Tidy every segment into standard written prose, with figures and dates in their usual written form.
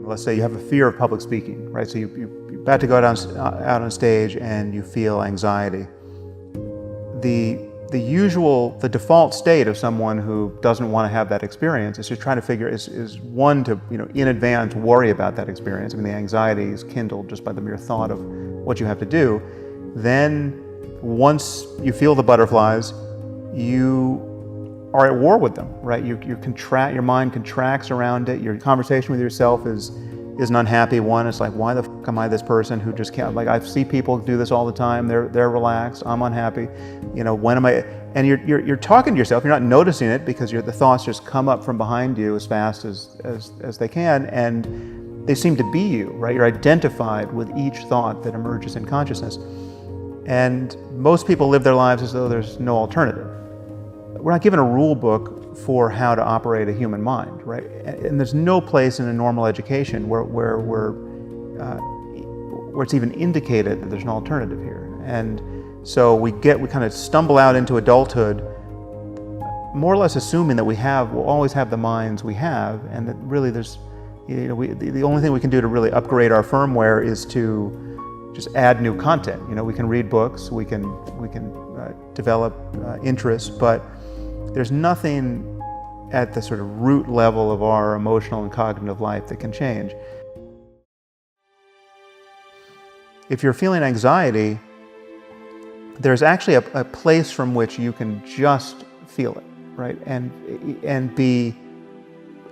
Let's say you have a fear of public speaking, right? So you're about to go out on stage and you feel anxiety. The default state of someone who doesn't want to have that experience is just trying to figure, is one to, in advance worry about that experience. I mean, the anxiety is kindled just by the mere thought of what you have to do. Then once you feel the butterflies, you are at war with them, right? Your mind contracts around it. Your conversation with yourself is an unhappy one. It's like, why the f am I this person who just can't, like, I see people do this all the time. They're relaxed, I'm unhappy. When am I, and you're talking to yourself, you're not noticing it because the thoughts just come up from behind you as fast as they can, and they seem to be you, right? You're identified with each thought that emerges in consciousness. And most people live their lives as though there's no alternative. We're not given a rule book for how to operate a human mind, right? And there's no place in a normal education where it's even indicated that there's an alternative here. And so we kind of stumble out into adulthood, more or less assuming that we'll always have the minds we have, and that really the only thing we can do to really upgrade our firmware is to just add new content. We can read books, we can develop interests, but there's nothing at the sort of root level of our emotional and cognitive life that can change. If you're feeling anxiety, there's actually a place from which you can just feel it, right? And be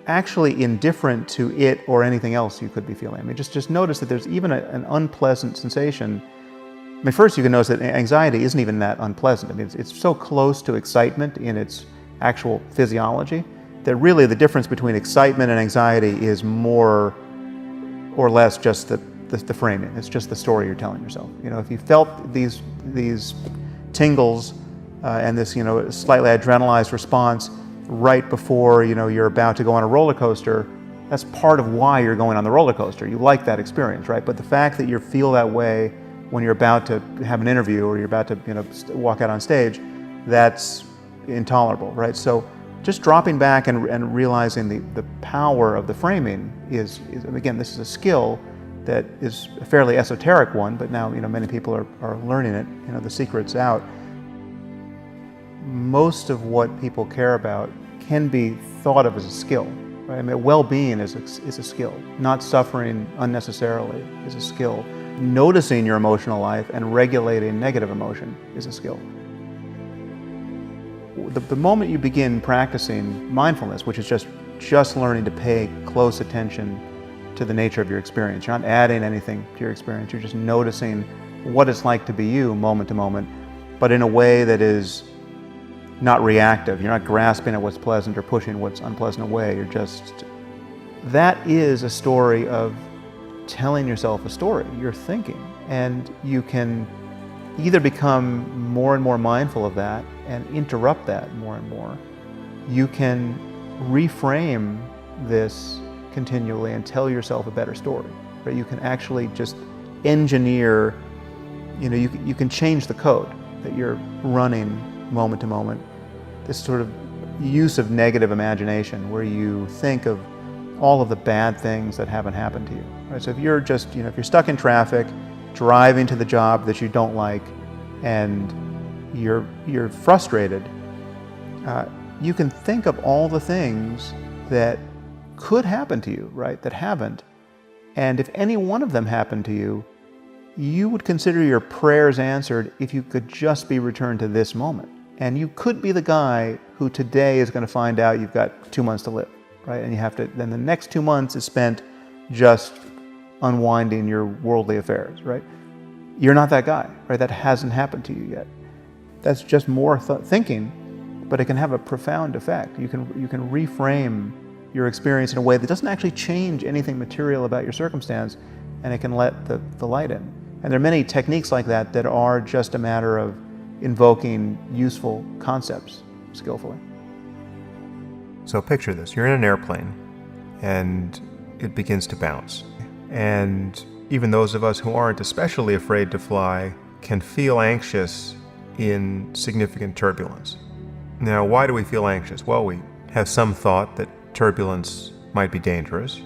actually indifferent to it or anything else you could be feeling. I mean, just notice that there's even an unpleasant sensation. I mean, first you can notice that anxiety isn't even that unpleasant. I mean, it's so close to excitement in its actual physiology that really the difference between excitement and anxiety is more or less just the framing. It's just the story you're telling yourself. If you felt these tingles and this slightly adrenalized response right before you're about to go on a roller coaster, that's part of why you're going on the roller coaster. You like that experience, right? But the fact that you feel that way when you're about to have an interview or you're about to walk out on stage, that's intolerable, right? So just dropping back and realizing the power of the framing is again, this is a skill that is a fairly esoteric one, but now many people are learning it. The secret's out. Most of what people care about can be thought of as a skill, right? I mean, well-being is a skill. Not suffering unnecessarily is a skill. Noticing your emotional life and regulating negative emotion is a skill. The moment you begin practicing mindfulness, which is just learning to pay close attention to the nature of your experience, you're not adding anything to your experience, you're just noticing what it's like to be you moment to moment, but in a way that is not reactive. You're not grasping at what's pleasant or pushing what's unpleasant away. That is a story of telling yourself a story. You're thinking, and you can either become more and more mindful of that and interrupt that more and more. You can reframe this continually and tell yourself a better story, right? You can actually just engineer, you can change the code that you're running moment to moment. This sort of use of negative imagination where you think of all of the bad things that haven't happened to you, right? So if you're just, if you're stuck in traffic, driving to the job that you don't like, and you're frustrated, you can think of all the things that could happen to you, right, that haven't. And if any one of them happened to you, you would consider your prayers answered if you could just be returned to this moment. And you could be the guy who today is going to find out you've got 2 months to live, right? And then the next 2 months is spent just unwinding your worldly affairs, right? You're not that guy, right? That hasn't happened to you yet. That's just more thinking, but it can have a profound effect. You can reframe your experience in a way that doesn't actually change anything material about your circumstance, and it can let the light in. And there are many techniques like that that are just a matter of invoking useful concepts skillfully. So picture this, you're in an airplane and it begins to bounce. And even those of us who aren't especially afraid to fly can feel anxious in significant turbulence. Now, why do we feel anxious? Well, we have some thought that turbulence might be dangerous,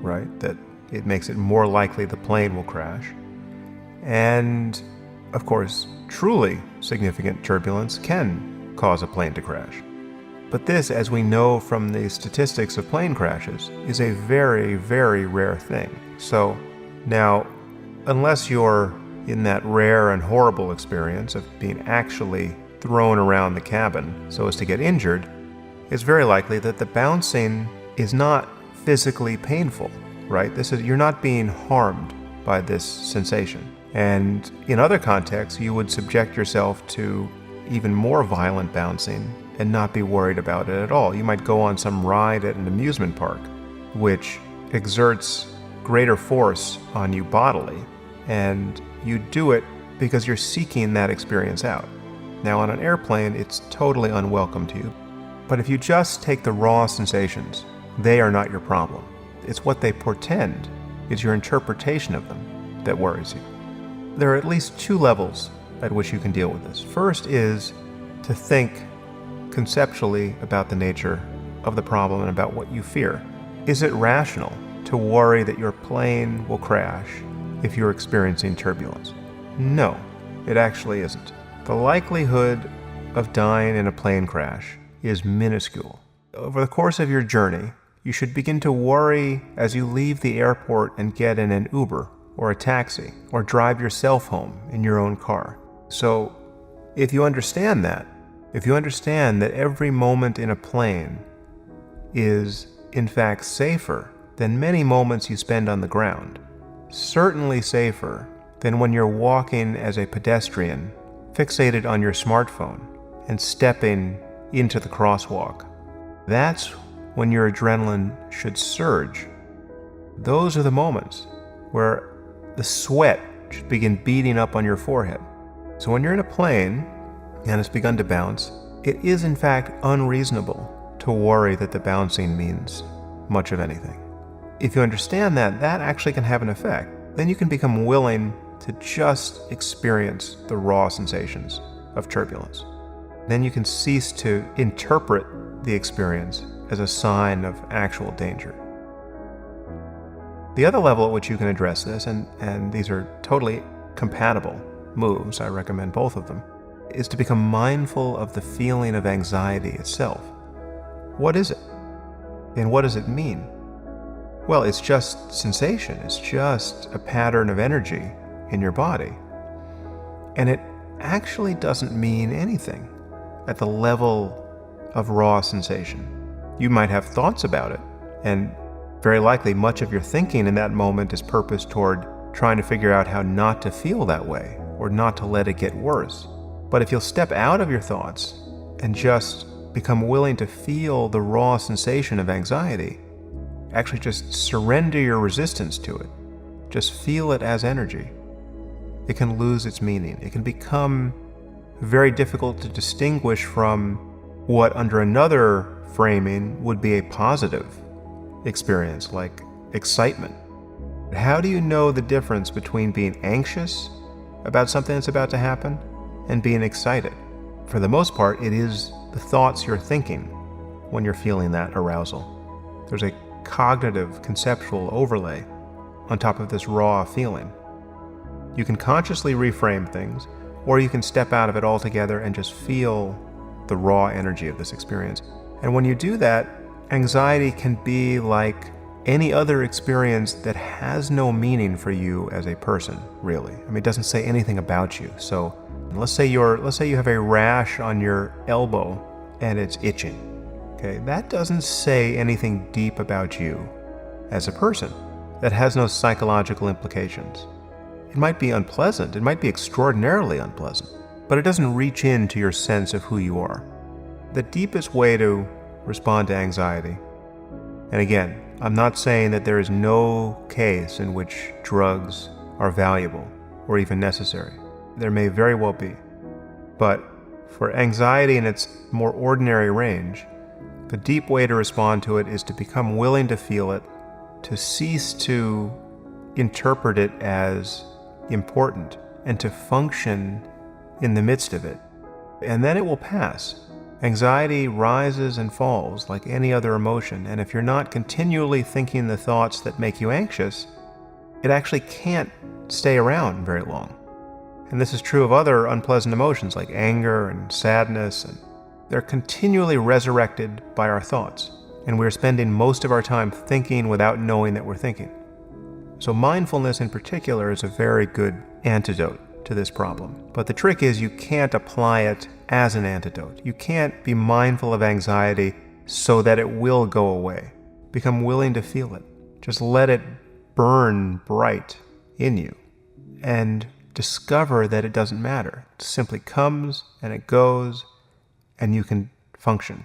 right? That it makes it more likely the plane will crash. And, of course, truly significant turbulence can cause a plane to crash. But this, as we know from the statistics of plane crashes, is a very, very rare thing. So now, unless you're in that rare and horrible experience of being actually thrown around the cabin so as to get injured, it's very likely that the bouncing is not physically painful, right? You're not being harmed by this sensation. And in other contexts, you would subject yourself to even more violent bouncing and not be worried about it at all. You might go on some ride at an amusement park, which exerts greater force on you bodily, and you do it because you're seeking that experience out. Now, on an airplane, it's totally unwelcome to you. But if you just take the raw sensations, they are not your problem. It's what they portend, it's your interpretation of them that worries you. There are at least two levels at which you can deal with this. First is to think conceptually about the nature of the problem and about what you fear. Is it rational to worry that your plane will crash if you're experiencing turbulence? No, it actually isn't. The likelihood of dying in a plane crash is minuscule. Over the course of your journey, you should begin to worry as you leave the airport and get in an Uber or a taxi or drive yourself home in your own car. So if you understand that every moment in a plane is in fact safer than many moments you spend on the ground, certainly safer than when you're walking as a pedestrian, fixated on your smartphone and stepping into the crosswalk, that's when your adrenaline should surge. Those are the moments where the sweat should begin beating up on your forehead. So when you're in a plane and it's begun to bounce, it is in fact unreasonable to worry that the bouncing means much of anything. If you understand that, that actually can have an effect. Then you can become willing to just experience the raw sensations of turbulence. Then you can cease to interpret the experience as a sign of actual danger. The other level at which you can address this, and these are totally compatible moves, I recommend both of them, is to become mindful of the feeling of anxiety itself. What is it? And what does it mean? Well, it's just sensation. It's just a pattern of energy in your body. And it actually doesn't mean anything at the level of raw sensation. You might have thoughts about it, and very likely much of your thinking in that moment is purposed toward trying to figure out how not to feel that way or not to let it get worse. But if you'll step out of your thoughts and just become willing to feel the raw sensation of anxiety, actually just surrender your resistance to it, just feel it as energy, it can lose its meaning. It can become very difficult to distinguish from what under another framing would be a positive experience, like excitement. How do you know the difference between being anxious about something that's about to happen and being excited? For the most part, it is the thoughts you're thinking when you're feeling that arousal. There's a cognitive, conceptual overlay on top of this raw feeling. You can consciously reframe things, or you can step out of it altogether and just feel the raw energy of this experience. And when you do that, anxiety can be like any other experience that has no meaning for you as a person, really. I mean, it doesn't say anything about you. So let's say you have a rash on your elbow and it's itching. Okay, that doesn't say anything deep about you as a person. That has no psychological implications. It might be unpleasant, it might be extraordinarily unpleasant, but it doesn't reach into your sense of who you are. The deepest way to respond to anxiety, and again, I'm not saying that there is no case in which drugs are valuable or even necessary. There may very well be. But for anxiety in its more ordinary range, the deep way to respond to it is to become willing to feel it, to cease to interpret it as important, and to function in the midst of it. And then it will pass. Anxiety rises and falls like any other emotion, and if you're not continually thinking the thoughts that make you anxious, it actually can't stay around very long. And this is true of other unpleasant emotions like anger and sadness, and they're continually resurrected by our thoughts, and we're spending most of our time thinking without knowing that we're thinking. So mindfulness in particular is a very good antidote to this problem. But the trick is you can't apply it as an antidote. You can't be mindful of anxiety so that it will go away. Become willing to feel it. Just let it burn bright in you and discover that it doesn't matter. It simply comes and it goes, and you can function.